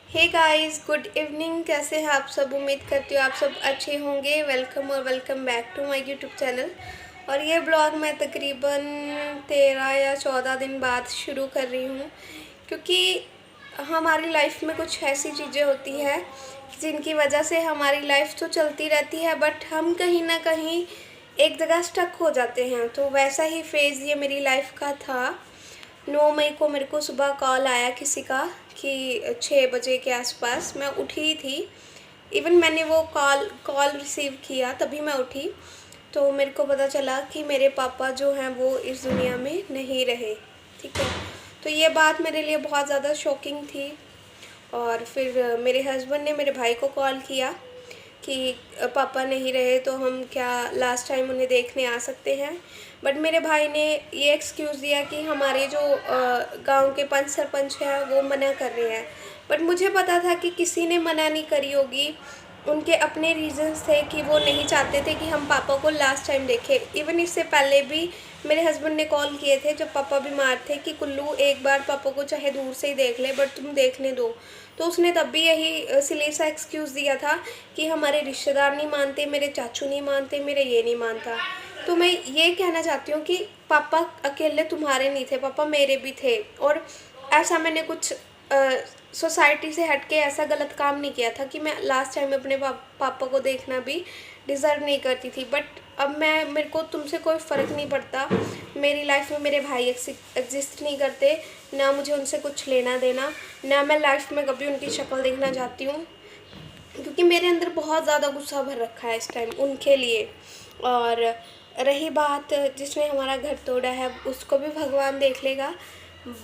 Hey guys, good evening. कैसे हैं आप सब? उम्मीद करती हूँ आप सब अच्छे होंगे। वेलकम और welcome back to my YouTube channel. और ये ब्लॉग मैं तकरीबन 13 या 14 दिन बाद शुरू कर रही हूँ, क्योंकि हमारी लाइफ में कुछ ऐसी चीज़ें होती हैं जिनकी वजह से हमारी लाइफ तो चलती रहती है, बट हम कहीं ना कहीं एक जगह स्टक हो जाते हैं। तो वैसा ही फेज़ ये मेरी लाइफ का था। 9 मई को मेरे को सुबह कॉल आया किसी का कि 6 बजे के आसपास। मैं उठी थी। इवन मैंने वो कॉल कॉल रिसीव किया तभी मैं उठी। तो मेरे को पता चला कि मेरे पापा जो हैं वो इस दुनिया में नहीं रहे। ठीक है। तो ये बात मेरे लिए बहुत ज़्यादा शॉकिंग थी। और फिर मेरे हस्बैंड ने मेरे भाई को कॉल किया कि पापा नहीं रहे तो हम क्या लास्ट टाइम उन्हें देखने आ सकते हैं। बट मेरे भाई ने ये एक्सक्यूज़ दिया कि हमारे जो गांव के पंच सरपंच हैं वो मना कर रहे हैं। बट मुझे पता था कि किसी ने मना नहीं करी होगी। उनके अपने रीजंस थे कि वो नहीं चाहते थे कि हम पापा को लास्ट टाइम देखें। इवन इससे पहले भी मेरे हस्बैंड ने कॉल किए थे जब पापा बीमार थे कि कुल्लू एक बार पापा को चाहे दूर से ही देख ले, बट तुम देखने दो। तो उसने तब भी यही सिली सा एक्सक्यूज़ दिया था कि हमारे रिश्तेदार नहीं मानते, मेरे चाचू नहीं मानते, मेरे ये नहीं मानता। तो मैं ये कहना चाहती हूँ कि पापा अकेले तुम्हारे नहीं थे, पापा मेरे भी थे। और ऐसा मैंने कुछ सोसाइटी से हट के ऐसा गलत काम नहीं किया था कि मैं लास्ट टाइम अपने पापा को देखना भी डिज़र्व नहीं करती थी। बट अब मेरे को तुमसे कोई फ़र्क नहीं पड़ता। मेरी लाइफ में मेरे भाई एग्जिस्ट नहीं करते, ना मुझे उनसे कुछ लेना देना, ना मैं लाइफ में कभी उनकी शक्ल देखना चाहती हूँ, क्योंकि मेरे अंदर बहुत ज़्यादा गुस्सा भर रखा है इस टाइम उनके लिए। और रही बात जिसने हमारा घर तोड़ा है, उसको भी भगवान देख लेगा।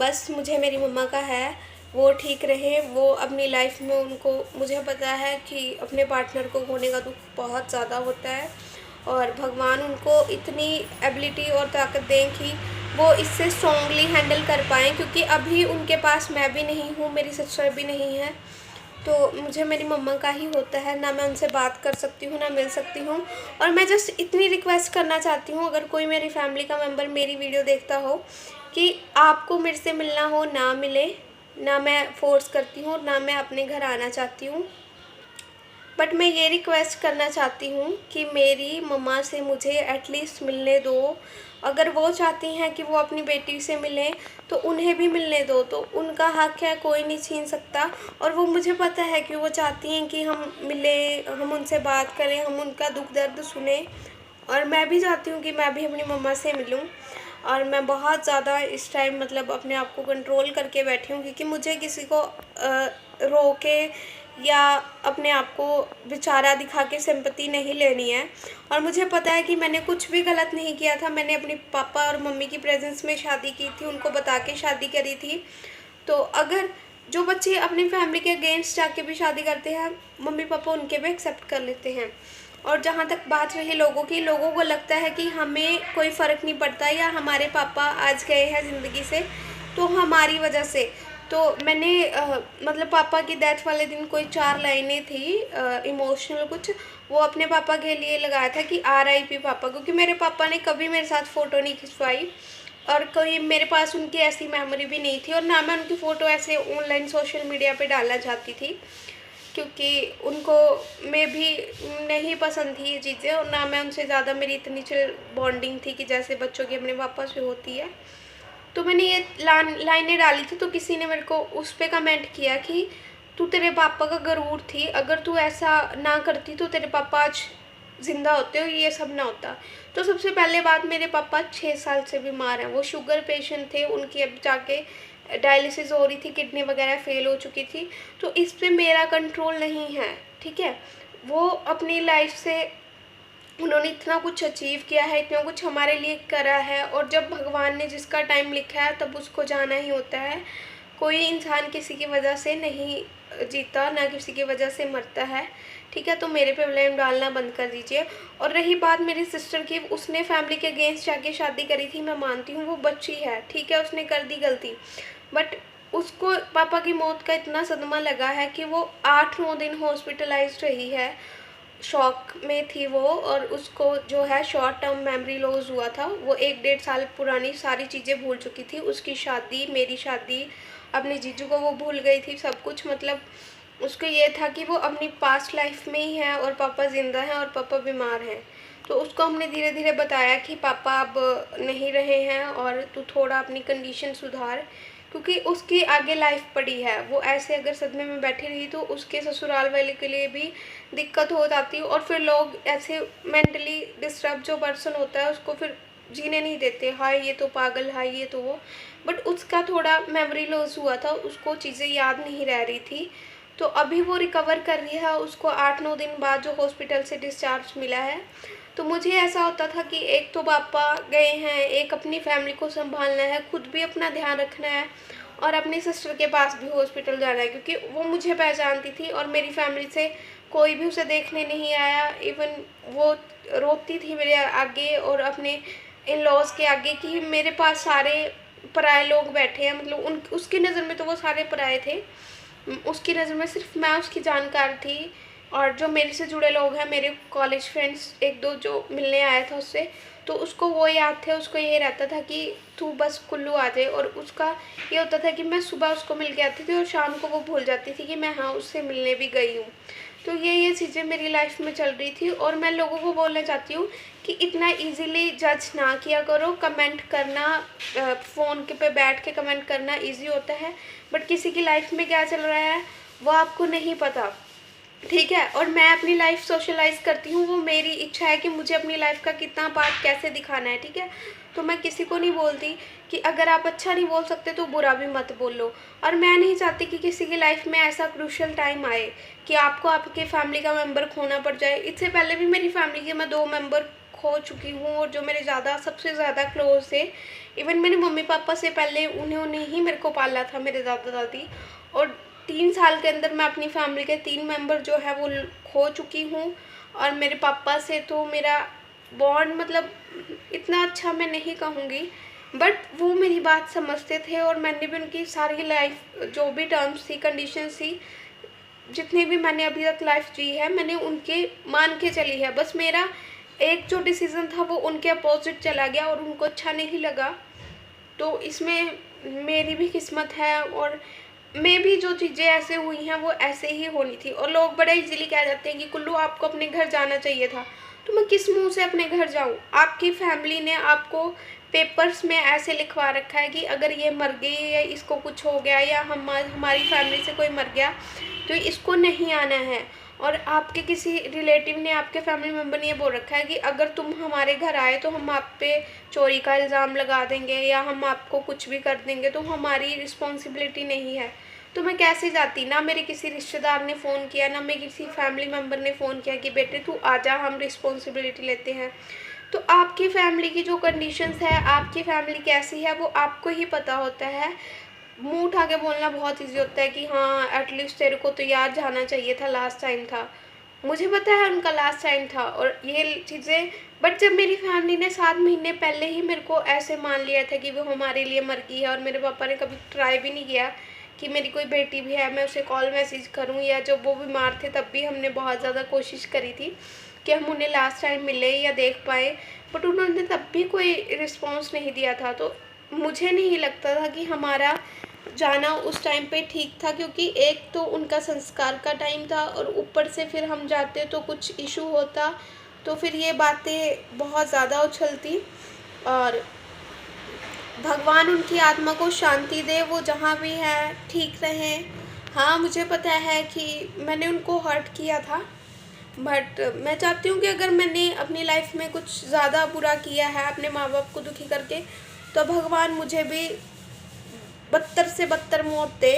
बस मुझे मेरी मम्मा का है, वो ठीक रहे। वो अपनी लाइफ में उनको, मुझे पता है कि अपने पार्टनर को खोने का दुख बहुत ज़्यादा होता है, और भगवान उनको इतनी एबिलिटी और ताकत दें कि वो इससे स्ट्रॉन्गली हैंडल कर पाएँ, क्योंकि अभी उनके पास मैं भी नहीं हूँ, मेरी सिस्टर भी नहीं है। तो मुझे मेरी मम्मा का ही होता है, ना मैं उनसे बात कर सकती हूँ ना मिल सकती हूँ। और मैं जस्ट इतनी रिक्वेस्ट करना चाहती हूँ, अगर कोई मेरी फैमिली का मेम्बर मेरी वीडियो देखता हो, कि आपको मेरे से मिलना हो ना मिले, ना मैं फ़ोर्स करती हूँ ना मैं अपने घर आना चाहती हूँ। बट मैं ये रिक्वेस्ट करना चाहती हूँ कि मेरी मम्मा से मुझे एटलीस्ट मिलने दो। अगर वो चाहती हैं कि वो अपनी बेटी से मिलें तो उन्हें भी मिलने दो, तो उनका हक है, कोई नहीं छीन सकता। और वो, मुझे पता है कि वो चाहती हैं कि हम मिलें, हम उनसे बात करें, हम उनका दुख दर्द सुने। और मैं भी चाहती हूँ कि मैं भी अपनी मम्मा से मिलूँ। और मैं बहुत ज़्यादा इस टाइम मतलब अपने आप को कंट्रोल करके बैठी हूँ, क्योंकि मुझे किसी को रो के या अपने आप को बेचारा दिखा के सिंपैथी नहीं लेनी है। और मुझे पता है कि मैंने कुछ भी गलत नहीं किया था। मैंने अपने पापा और मम्मी की प्रेजेंस में शादी की थी, उनको बता के शादी करी थी। तो अगर जो बच्चे अपनी फैमिली के अगेंस्ट जाके भी शादी करते हैं, मम्मी पापा उनके भी एक्सेप्ट कर लेते हैं। और जहाँ तक बात रही लोगों की, लोगों को लगता है कि हमें कोई फ़र्क नहीं पड़ता, या हमारे पापा आज गए हैं ज़िंदगी से तो हमारी वजह से। तो मैंने मतलब पापा की डेथ वाले दिन कोई 4 लाइनें थी इमोशनल कुछ, वो अपने पापा के लिए लगाया था कि RIP पापा, क्योंकि मेरे पापा ने कभी मेरे साथ फ़ोटो नहीं खिंचवाई, और कोई मेरे पास उनकी ऐसी मेमोरी भी नहीं थी, और ना मैं उनकी फ़ोटो ऐसे ऑनलाइन सोशल मीडिया पे डालना चाहती थी, क्योंकि उनको में भी नहीं पसंद थी ये चीज़ें, और ना मैं उनसे ज़्यादा मेरी इतनी चिल बॉन्डिंग थी कि जैसे बच्चों की अपने पापा से होती है। तो मैंने ये लाइनें डाली थी, तो किसी ने मेरे को उस पर कमेंट किया कि तू तेरे पापा का गरूर थी, अगर तू ऐसा ना करती तो तेरे पापा आज ज़िंदा होते हो, ये सब ना होता। तो सबसे पहले बात, मेरे पापा 6 साल से बीमार हैं, वो शुगर पेशेंट थे, उनकी अब जाके डायलिसिस हो रही थी, किडनी वगैरह फेल हो चुकी थी। तो इस पे मेरा कंट्रोल नहीं है, ठीक है। वो अपनी लाइफ से उन्होंने इतना कुछ अचीव किया है, इतना कुछ हमारे लिए करा है, और जब भगवान ने जिसका टाइम लिखा है तब उसको जाना ही होता है। कोई इंसान किसी की वजह से नहीं जीता, ना किसी की वजह से मरता है, ठीक है। तो मेरे पे ब्लेम डालना बंद कर दीजिए। और रही बात मेरी सिस्टर की, उसने फैमिली के अगेंस्ट जाके शादी करी थी, मैं मानती हूँ वो बच्ची है, ठीक है, उसने कर दी गलती। बट उसको पापा की मौत का इतना सदमा लगा है कि वो 8-9 दिन हॉस्पिटलाइज्ड रही है, शॉक में थी वो। और उसको जो है शॉर्ट टर्म मेमोरी लॉस हुआ था, वो 1-1.5 साल पुरानी सारी चीज़ें भूल चुकी थी। उसकी शादी, मेरी शादी, अपने जीजू को वो भूल गई थी सब कुछ। मतलब उसको ये था कि वो अपनी पास्ट लाइफ में ही है और पापा ज़िंदा हैं और पापा बीमार हैं। तो उसको हमने धीरे धीरे बताया कि पापा अब नहीं रहे हैं और तू थोड़ा अपनी कंडीशन सुधार, क्योंकि उसकी आगे लाइफ पड़ी है। वो ऐसे अगर सदमे में बैठी रही तो उसके ससुराल वाले के लिए भी दिक्कत हो जाती, और फिर लोग ऐसे मेंटली डिस्टर्ब जो पर्सन होता है उसको फिर जीने नहीं देते, हाय ये तो पागल, हाय ये तो वो। बट उसका थोड़ा मेमोरी लॉस हुआ था, उसको चीज़ें याद नहीं रह रही थी। तो अभी वो रिकवर कर रही है, उसको 8-9 दिन बाद जो हॉस्पिटल से डिस्चार्ज मिला है। तो मुझे ऐसा होता था कि एक तो पापा गए हैं, एक अपनी फैमिली को संभालना है, खुद भी अपना ध्यान रखना है, और अपनी सिस्टर के पास भी हॉस्पिटल जाना है, क्योंकि वो मुझे पहचानती थी और मेरी फैमिली से कोई भी उसे देखने नहीं आया। इवन वो रोती थी मेरे आगे और अपने इन लॉज के आगे कि मेरे पास सारे पराए लोग बैठे हैं। मतलब उन उसकी नज़र में तो वो सारे पराए थे, उसकी नज़र में सिर्फ मैं उसकी जानकार थी। और जो मेरे से जुड़े लोग हैं, मेरे कॉलेज फ्रेंड्स एक दो जो मिलने आया था उससे, तो उसको वो याद थे, उसको ये रहता था कि तू बस कुल्लू आ जाए। और उसका ये होता था कि मैं सुबह उसको मिल के आती थी और शाम को वो भूल जाती थी कि मैं हाँ उससे मिलने भी गई हूँ। तो ये चीज़ें मेरी लाइफ में चल रही थी। और मैं लोगों को बोलना चाहती हूँ कि इतना इजीली जज ना किया करो। कमेंट करना, फ़ोन के पे बैठ के कमेंट करना इजी होता है, बट किसी की लाइफ में क्या चल रहा है वो आपको नहीं पता, ठीक है। और मैं अपनी लाइफ सोशलाइज करती हूँ, वो मेरी इच्छा है कि मुझे अपनी लाइफ का कितना पार्ट कैसे दिखाना है, ठीक है। तो मैं किसी को नहीं बोलती कि अगर आप अच्छा नहीं बोल सकते तो बुरा भी मत बोलो। और मैं नहीं चाहती कि किसी की लाइफ में ऐसा क्रूशियल टाइम आए कि आपको आपके फैमिली का मेम्बर खोना पड़ जाए। इससे पहले भी मेरी फैमिली के मैं 2 मेम्बर खो चुकी हूँ, और जो मेरे सबसे ज़्यादा क्लोज थे। इवन मेरे मम्मी पापा से पहले उन्होंने ही मेरे को पाला था, मेरे दादा दादी। और 3 साल के अंदर मैं अपनी फैमिली के 3 मेंबर जो है वो खो चुकी हूँ। और मेरे पापा से तो मेरा बॉन्ड मतलब इतना अच्छा मैं नहीं कहूँगी, बट वो मेरी बात समझते थे। और मैंने भी उनकी सारी लाइफ जो भी टर्म्स थी, कंडीशंस थी, जितनी भी मैंने अभी तक लाइफ जी है, मैंने उनके मान के चली है। बस मेरा एक जो डिसीज़न था वो उनके अपोजिट चला गया और उनको अच्छा नहीं लगा। तो इसमें मेरी भी किस्मत है, और मे भी जो चीज़ें ऐसे हुई हैं वो ऐसे ही होनी थी। और लोग बड़े इजीली कह जाते हैं कि कुल्लू आपको अपने घर जाना चाहिए था। तो मैं किस मुंह से अपने घर जाऊं? आपकी फैमिली ने आपको पेपर्स में ऐसे लिखवा रखा है कि अगर ये मर गई या इसको कुछ हो गया या हमारी फैमिली से कोई मर गया तो इसको नहीं आना है। और आपके किसी रिलेटिव ने, आपके फैमिली मेम्बर ने ये बोल रखा है कि अगर तुम हमारे घर आए तो हम आप पे चोरी का इल्ज़ाम लगा देंगे या हम आपको कुछ भी कर देंगे, तो हमारी रिस्पॉन्सिबिलिटी नहीं है। तो मैं कैसे जाती? ना मेरे किसी रिश्तेदार ने फ़ोन किया, ना मेरे किसी फैमिली मेम्बर ने फ़ोन किया कि बेटे तू आजा, हम रिस्पॉन्सिबिलिटी लेते हैं। तो आपकी फैमिली की जो कंडीशंस है, आपकी फैमिली कैसी है, वो आपको ही पता होता है। मुंह उठा के बोलना बहुत ईजी होता है कि हाँ एटलीस्ट तेरे को तो याद जाना चाहिए था, लास्ट टाइम था। मुझे पता है उनका लास्ट टाइम था और ये चीज़ें, बट जब मेरी फैमिली ने 7 महीने पहले ही मेरे को ऐसे मान लिया था कि वो हमारे लिए मर गई है, और मेरे पापा ने कभी ट्राई भी नहीं किया कि मेरी कोई बेटी भी है मैं उसे कॉल मैसेज करूं, या जब वो बीमार थे तब भी हमने बहुत ज़्यादा कोशिश करी थी कि हम उन्हें लास्ट टाइम मिले या देख पाए, बट उन्होंने तब भी कोई रिस्पॉन्स नहीं दिया था। तो मुझे नहीं लगता था कि हमारा जाना उस टाइम पे ठीक था, क्योंकि एक तो उनका संस्कार का टाइम था और ऊपर से फिर हम जाते तो कुछ इशू होता, तो फिर ये बातें बहुत ज़्यादा उछलती। और भगवान उनकी आत्मा को शांति दे, वो जहाँ भी है ठीक रहें। हाँ मुझे पता है कि मैंने उनको हर्ट किया था, बट मैं चाहती हूँ कि अगर मैंने अपनी लाइफ में कुछ ज़्यादा बुरा किया है अपने माँ बाप को दुखी करके, तो भगवान मुझे भी बदतर से बदतर मौत दे।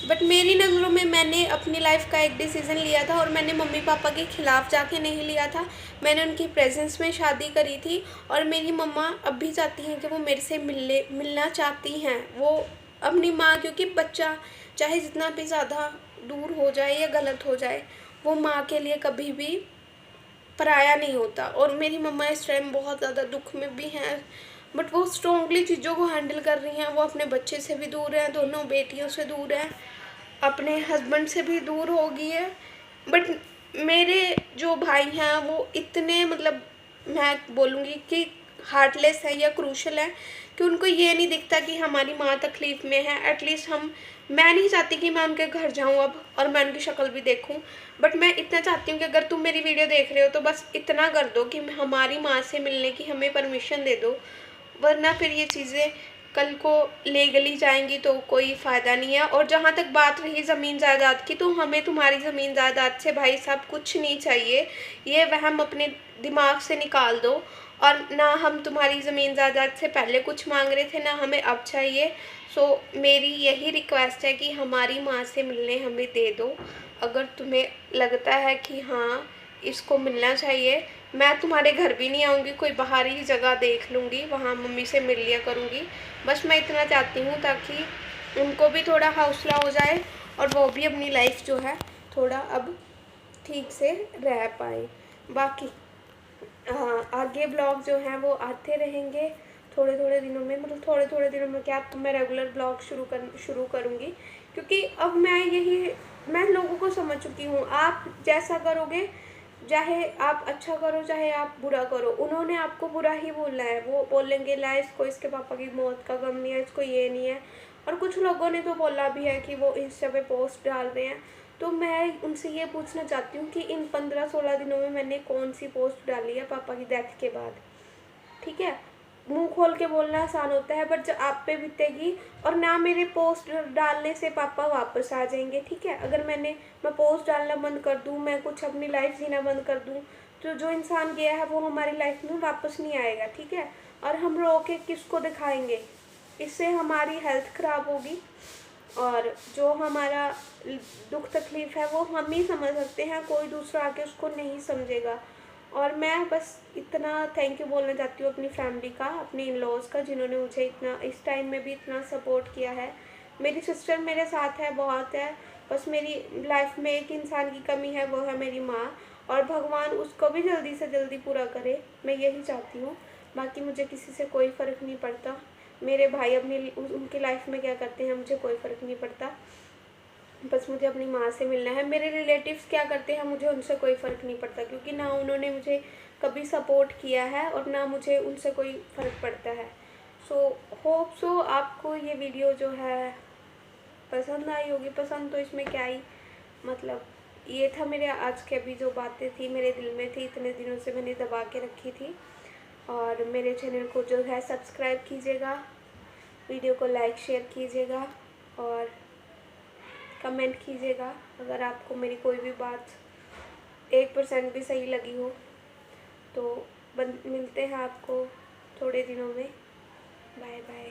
बट मेरी नज़रों में मैंने अपनी लाइफ का एक डिसीज़न लिया था, और मैंने मम्मी पापा के ख़िलाफ़ जाके नहीं लिया था। मैंने उनकी प्रेजेंस में शादी करी थी, और मेरी मम्मा अब भी चाहती हैं कि वो मेरे से मिलना चाहती हैं। वो अपनी माँ, क्योंकि बच्चा चाहे जितना भी ज़्यादा दूर हो जाए या गलत हो जाए, वो माँ के लिए कभी भी पराया नहीं होता। और मेरी मम्मा इस टाइम बहुत ज़्यादा दुख में भी हैं, बट वो स्ट्रॉन्गली चीज़ों को हैंडल कर रही हैं। वो अपने बच्चे से भी दूर हैं, दोनों बेटियों से दूर हैं, अपने हस्बैंड से भी दूर हो गई है। बट मेरे जो भाई हैं वो इतने, मतलब मैं बोलूँगी कि हार्टलेस है या क्रूशल है कि उनको ये नहीं दिखता कि हमारी माँ तकलीफ़ में है। एटलीस्ट मैं नहीं चाहती कि मैं उनके घर जाऊँ अब और मैं उनकी शक्ल भी देखूँ, बट मैं इतना चाहती हूँ कि अगर तुम मेरी वीडियो देख रहे हो तो बस इतना कर दो कि हमारी माँ से मिलने की हमें परमिशन दे दो, वरना फिर ये चीज़ें कल को लीगली जाएंगी तो कोई फ़ायदा नहीं है। और जहाँ तक बात रही ज़मीन जायदाद की, तो हमें तुम्हारी ज़मीन जायदाद से भाई साहब कुछ नहीं चाहिए, ये वहम अपने दिमाग से निकाल दो। और ना हम तुम्हारी ज़मीन जायदाद से पहले कुछ मांग रहे थे, ना हमें अब चाहिए। सो मेरी यही रिक्वेस्ट है कि हमारी माँ से मिलने हमें दे दो। अगर तुम्हें लगता है कि हाँ इसको मिलना चाहिए, मैं तुम्हारे घर भी नहीं आऊँगी, कोई बाहरी जगह देख लूँगी, वहाँ मम्मी से मिल लिया करूँगी। बस मैं इतना चाहती हूँ ताकि उनको भी थोड़ा हौसला हो जाए और वो भी अपनी लाइफ जो है थोड़ा अब ठीक से रह पाए। बाकी आगे ब्लॉग जो हैं वो आते रहेंगे थोड़े थोड़े दिनों में, मतलब थोड़े थोड़े दिनों में क्या, अब तो मैं रेगुलर ब्लॉग शुरू करूँगी, क्योंकि अब मैं लोगों को समझ चुकी हूँ। आप जैसा करोगे, चाहे आप अच्छा करो चाहे आप बुरा करो, उन्होंने आपको बुरा ही बोलना है। वो बोलेंगे ला इसको इसके पापा की मौत का गम नहीं है, इसको ये नहीं है। और कुछ लोगों ने तो बोला भी है कि वो इंस्टा पे पोस्ट डाल रहे हैं। तो मैं उनसे ये पूछना चाहती हूँ कि इन 15-16 दिनों में मैंने कौन सी पोस्ट डाली है पापा की डेथ के बाद? ठीक है, मुंह खोल के बोलना आसान होता है, बट जब आप पे बीतेगी, और ना मेरे पोस्ट डालने से पापा वापस आ जाएंगे। ठीक है, अगर मैं पोस्ट डालना बंद कर दूँ, मैं कुछ अपनी लाइफ जीना बंद कर दूँ, तो जो इंसान गया है वो हमारी लाइफ में वापस नहीं आएगा। ठीक है, और हम रो के किसको दिखाएंगे? इससे हमारी हेल्थ ख़राब होगी, और जो हमारा दुख तकलीफ है वो हम ही समझ सकते हैं, कोई दूसरा आके उसको नहीं समझेगा। और मैं बस इतना थैंक यू बोलना चाहती हूँ अपनी फैमिली का, अपने इन लॉज का, जिन्होंने मुझे इतना इस टाइम में भी इतना सपोर्ट किया है। मेरी सिस्टर मेरे साथ है, बहुत है। बस मेरी लाइफ में एक इंसान की कमी है, वो है मेरी माँ, और भगवान उसको भी जल्दी से जल्दी पूरा करे, मैं यही चाहती हूँ। बाकी मुझे किसी से कोई फ़र्क नहीं पड़ता, मेरे भाई अपनी उनकी लाइफ में क्या करते हैं मुझे कोई फ़र्क नहीं पड़ता। बस मुझे अपनी माँ से मिलना है। मेरे रिलेटिव्स क्या करते हैं मुझे उनसे कोई फ़र्क नहीं पड़ता, क्योंकि ना उन्होंने मुझे कभी सपोर्ट किया है और ना मुझे उनसे कोई फ़र्क पड़ता है। सो होप सो आपको ये वीडियो जो है पसंद आई होगी। पसंद तो इसमें क्या ही, मतलब ये था मेरे आज के, अभी जो बातें थी मेरे दिल में थी, इतने दिनों से मैंने दबा के रखी थी। और मेरे चैनल को जो है सब्सक्राइब कीजिएगा, वीडियो को लाइक शेयर कीजिएगा और कमेंट कीजिएगा अगर आपको मेरी कोई भी बात 1% भी सही लगी हो। तो मिलते हैं आपको थोड़े दिनों में। Bye bye.